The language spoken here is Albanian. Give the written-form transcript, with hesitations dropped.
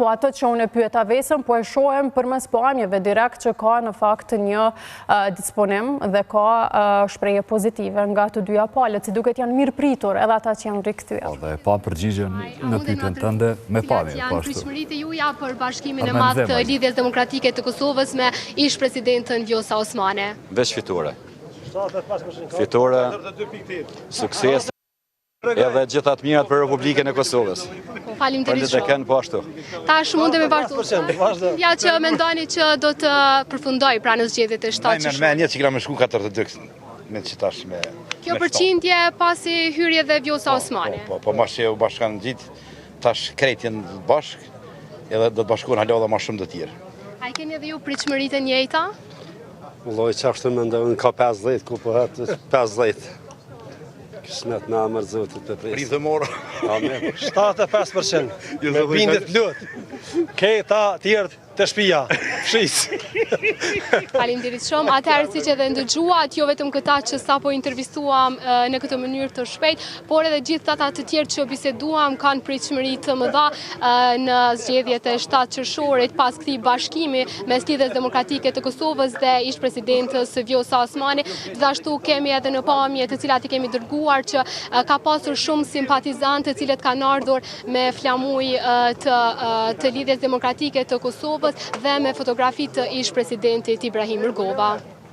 po ato që unë e pyeta vesën, po e shohem përmes pamjeve direkt që ka në fakt një disponim dhe ka shprehje pozitive nga të dyja palët, si duket janë mirë pritur edhe ata që janë rikthyer. Dhe pa përgjigjen në pyetjen tënde me pamje janë pritshmëritë juaja për bashkimin e madh të Lidhjes Demokratike të Kosovës me ish presidentën Vjosa Osmane? Veç fitore. Fitore, sukses, edhe gjithat mirat për Republikën e Kosovës. Faleminderit shumë. Po ashtu. Tash mundemi vazhdu. Ja që mendoni që do të përfundoj pra në zgjedhjet e 7 qershor. Me një që kena me shku 42 me që tash me... Kjo përqindje pasi hyrje dhe Vjosa Osmane. Po mas që u bashkan gjitë, tash krejt jenë bashk, edhe do të bashkuan hala dhe ma shumë të tjerë. A i keni edhe ju pritshmëritë njëjta? Ulloj qaftë me ndojnë ka 50, ku po hetë 50. Kismet në amër zotit për presë. Pritë morë. 75%. Me bindit lutë. Këta tjertë të shpia. Fshis. Faleminderit shumë. Atëherë siç edhe ndëgjuat, jo vetëm këta që sapo intervistuam në këtë mënyrë të shpejt, por edhe gjithë ata të tjerë që biseduam kanë pritshmëri të mëdha në zgjedhjet e 7 qershorit pas këtij bashkimi mes Lidhjes Demokratike të Kosovës dhe ish presidentës Vjosa Osmani. Gjithashtu kemi edhe në pamje të cilat i kemi dërguar që ka pasur shumë simpatizantë të cilët kanë ardhur me flamuj të Lidhjes Demokratike të Kosovës dhe me fotografi të ish presidentit Ibrahim Rugova.